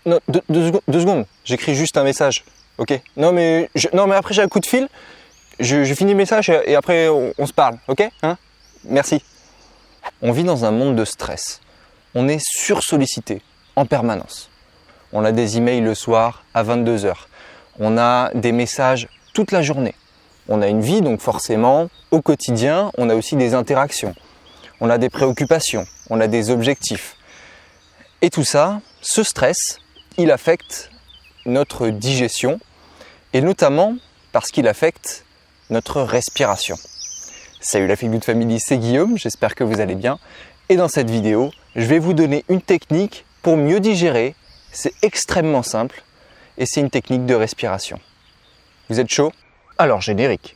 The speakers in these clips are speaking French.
non, deux secondes, j'écris juste un message, ok? Non mais après j'ai un coup de fil, je finis le message et après on se parle, ok? Hein? Merci. On vit dans un monde de stress. On est sursollicité en permanence. On a des emails le soir à 22h. On a des messages toute la journée. On a une vie, donc forcément, au quotidien, on a aussi des interactions. On a des préoccupations, on a des objectifs. Et tout ça, ce stress, il affecte notre digestion et notamment parce qu'il affecte notre respiration. Salut la Feel Good Family, c'est Guillaume, j'espère que vous allez bien. Et dans cette vidéo, je vais vous donner une technique pour mieux digérer. C'est extrêmement simple et c'est une technique de respiration. Vous êtes chaud? Alors générique.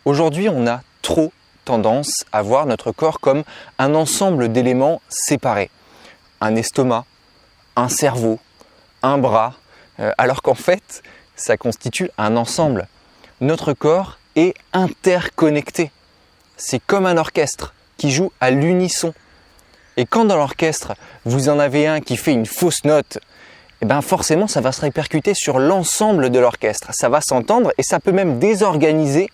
Aujourd'hui, on a trop tendance à voir notre corps comme un ensemble d'éléments séparés. Un estomac, un cerveau, un bras, alors qu'en fait, ça constitue un ensemble. Notre corps est interconnecté. C'est comme un orchestre qui joue à l'unisson. Et quand dans l'orchestre, vous en avez un qui fait une fausse note, eh bien forcément, ça va se répercuter sur l'ensemble de l'orchestre. Ça va s'entendre et ça peut même désorganiser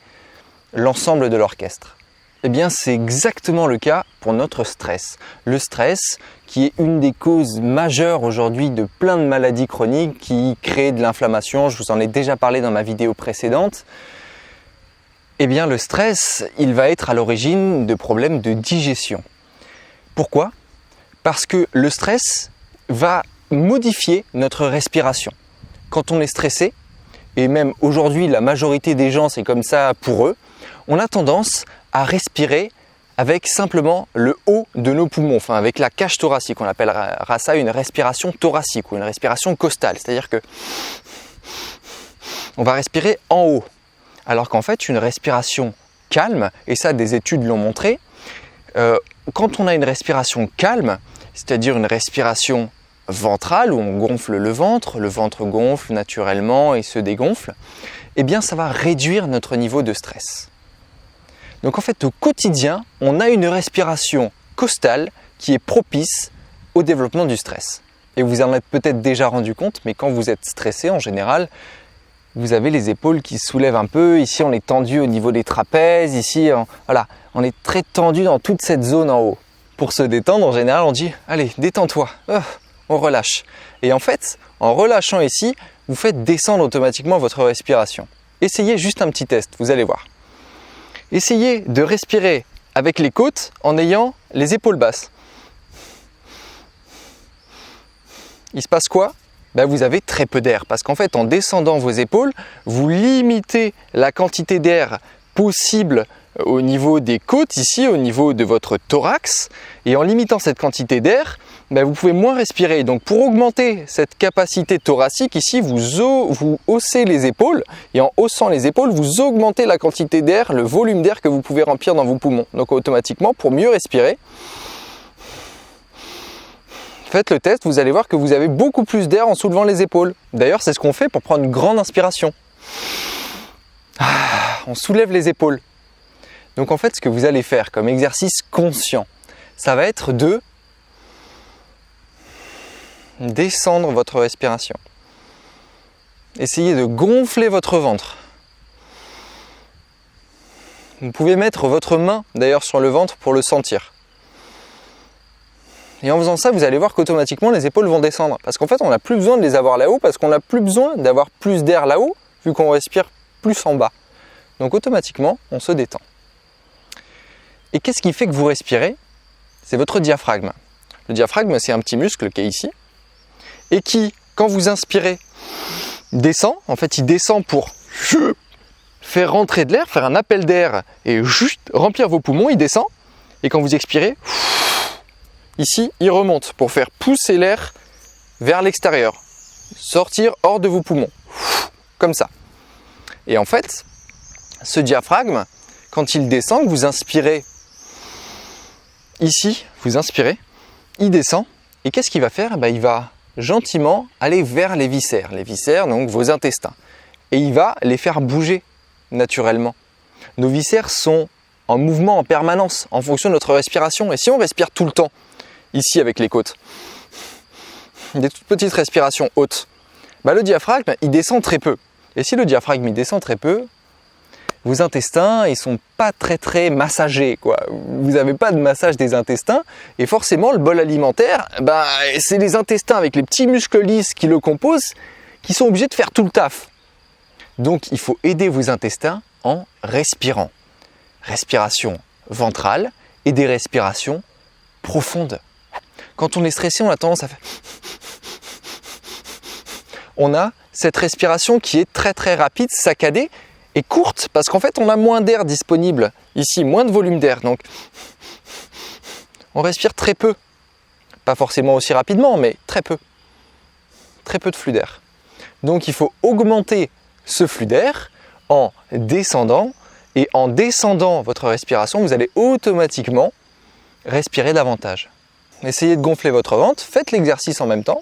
l'ensemble de l'orchestre. Eh bien, c'est exactement le cas pour notre stress. Le stress, qui est une des causes majeures aujourd'hui de plein de maladies chroniques qui créent de l'inflammation. Je vous en ai déjà parlé dans ma vidéo précédente. Eh bien, le stress, il va être à l'origine de problèmes de digestion. Pourquoi? Parce que le stress va modifier notre respiration. Quand on est stressé, et même aujourd'hui la majorité des gens c'est comme ça pour eux, on a tendance à respirer avec simplement le haut de nos poumons, enfin avec la cage thoracique. On appellera ça une respiration thoracique ou une respiration costale, c'est-à-dire que on va respirer en haut. Alors qu'en fait, une respiration calme, et ça des études l'ont montré, quand on a une respiration calme, c'est-à-dire une respiration ventrale où on gonfle le ventre gonfle naturellement et se dégonfle, eh bien ça va réduire notre niveau de stress. Donc en fait, au quotidien, on a une respiration costale qui est propice au développement du stress. Et vous en êtes peut-être déjà rendu compte, mais quand vous êtes stressé en général, vous avez les épaules qui se soulèvent un peu. Ici, on est tendu au niveau des trapèzes. Ici, on est très tendu dans toute cette zone en haut. Pour se détendre, en général, on dit « Allez, détends-toi ». On relâche. Et en fait, en relâchant ici, vous faites descendre automatiquement votre respiration. Essayez juste un petit test, vous allez voir. Essayez de respirer avec les côtes en ayant les épaules basses. Il se passe quoi? Vous avez très peu d'air parce qu'en fait, en descendant vos épaules, vous limitez la quantité d'air possible au niveau des côtes, ici, au niveau de votre thorax. Et en limitant cette quantité d'air, vous pouvez moins respirer. Donc pour augmenter cette capacité thoracique, ici, vous haussez les épaules. Et en haussant les épaules, vous augmentez la quantité d'air, le volume d'air que vous pouvez remplir dans vos poumons. Donc automatiquement, pour mieux respirer, faites le test, vous allez voir que vous avez beaucoup plus d'air en soulevant les épaules. D'ailleurs, c'est ce qu'on fait pour prendre une grande inspiration. On soulève les épaules. Donc en fait, ce que vous allez faire comme exercice conscient, ça va être de descendre votre respiration. Essayez de gonfler votre ventre. Vous pouvez mettre votre main d'ailleurs sur le ventre pour le sentir. Et en faisant ça, vous allez voir qu'automatiquement les épaules vont descendre. Parce qu'en fait, on n'a plus besoin de les avoir là-haut, parce qu'on n'a plus besoin d'avoir plus d'air là-haut, vu qu'on respire plus en bas. Donc automatiquement, on se détend. Et qu'est-ce qui fait que vous respirez? C'est votre diaphragme. Le diaphragme, c'est un petit muscle qui est ici, et qui, quand vous inspirez, descend. En fait, il descend pour faire rentrer de l'air, faire un appel d'air, et juste remplir vos poumons, il descend. Et quand vous expirez, ici, il remonte pour faire pousser l'air vers l'extérieur, sortir hors de vos poumons, comme ça. Et en fait, ce diaphragme, quand il descend, vous inspirez ici, vous inspirez, il descend, et qu'est-ce qu'il va faire? Il va gentiment aller vers les viscères, donc vos intestins, et il va les faire bouger naturellement. Nos viscères sont en mouvement en permanence en fonction de notre respiration. Et si on respire tout le temps, ici avec les côtes, des toutes petites respirations hautes, le diaphragme, il descend très peu. Et si le diaphragme il descend très peu, vos intestins, ils sont pas très massagés, quoi. Vous n'avez pas de massage des intestins, et forcément, le bol alimentaire, c'est les intestins avec les petits muscles lisses qui le composent, qui sont obligés de faire tout le taf. Donc, il faut aider vos intestins en respirant. Respiration ventrale et des respirations profondes. Quand on est stressé, on a tendance à faire... On a cette respiration qui est très rapide, saccadée et courte, parce qu'en fait, on a moins d'air disponible ici, moins de volume d'air. Donc, on respire très peu. Pas forcément aussi rapidement, mais très peu. Très peu de flux d'air. Donc, il faut augmenter ce flux d'air en descendant. Et en descendant votre respiration, vous allez automatiquement respirer davantage. Essayez de gonfler votre ventre, faites l'exercice en même temps.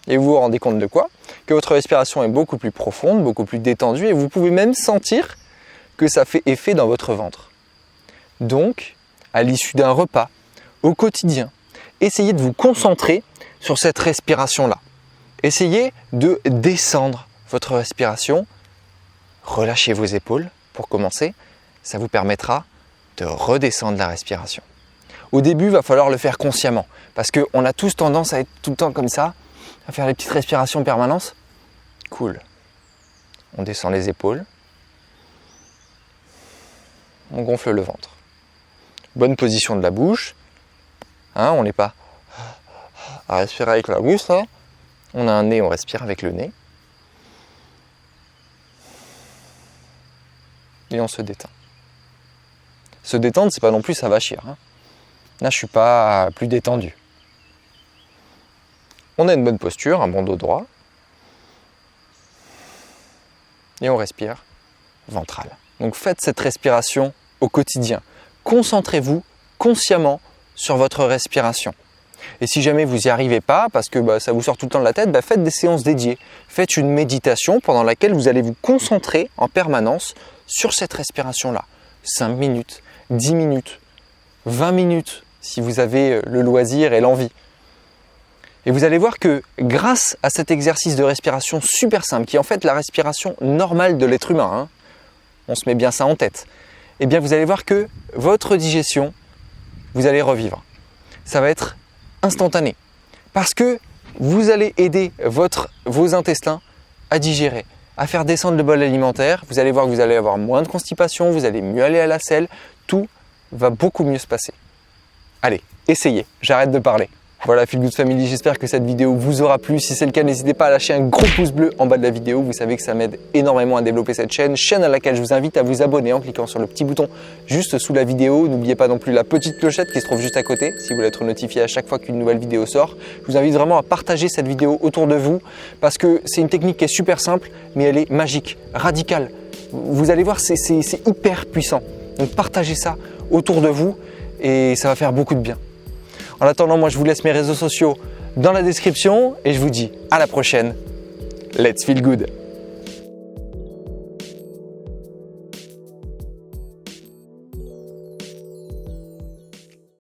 Et vous vous rendez compte de quoi? Que votre respiration est beaucoup plus profonde, beaucoup plus détendue, et vous pouvez même sentir que ça fait effet dans votre ventre. Donc, à l'issue d'un repas, au quotidien, essayez de vous concentrer sur cette respiration-là. Essayez de descendre votre respiration. Relâchez vos épaules pour commencer. Ça vous permettra de redescendre la respiration. Au début, il va falloir le faire consciemment, parce qu'on a tous tendance à être tout le temps comme ça, à faire les petites respirations en permanence. Cool. On descend les épaules. On gonfle le ventre. Bonne position de la bouche. On n'est pas à respirer avec la bouche, là. On a un nez, on respire avec le nez. Et on se détend. Se détendre, c'est pas non plus s'avachir. Là, je suis pas plus détendu. On a une bonne posture, un bon dos droit. Et on respire ventral. Donc faites cette respiration au quotidien. Concentrez-vous consciemment sur votre respiration. Et si jamais vous n'y arrivez pas, parce que ça vous sort tout le temps de la tête, faites des séances dédiées. Faites une méditation pendant laquelle vous allez vous concentrer en permanence sur cette respiration-là. 5 minutes, 10 minutes, 20 minutes, si vous avez le loisir et l'envie. Et vous allez voir que grâce à cet exercice de respiration super simple, qui est en fait la respiration normale de l'être humain, on se met bien ça en tête, eh bien vous allez voir que votre digestion, vous allez revivre. Ça va être instantané. Parce que vous allez aider vos intestins à digérer, à faire descendre le bol alimentaire. Vous allez voir que vous allez avoir moins de constipation, vous allez mieux aller à la selle, tout va beaucoup mieux se passer. Allez, essayez, j'arrête de parler. Voilà Feel Good Family, j'espère que cette vidéo vous aura plu. Si c'est le cas, n'hésitez pas à lâcher un gros pouce bleu en bas de la vidéo. Vous savez que ça m'aide énormément à développer cette chaîne à laquelle je vous invite à vous abonner en cliquant sur le petit bouton juste sous la vidéo. N'oubliez pas non plus la petite clochette qui se trouve juste à côté si vous voulez être notifié à chaque fois qu'une nouvelle vidéo sort. Je vous invite vraiment à partager cette vidéo autour de vous parce que c'est une technique qui est super simple mais elle est magique, radicale. Vous allez voir, c'est hyper puissant. Donc partagez ça autour de vous et ça va faire beaucoup de bien. En attendant, moi je vous laisse mes réseaux sociaux dans la description et je vous dis à la prochaine. Let's feel good!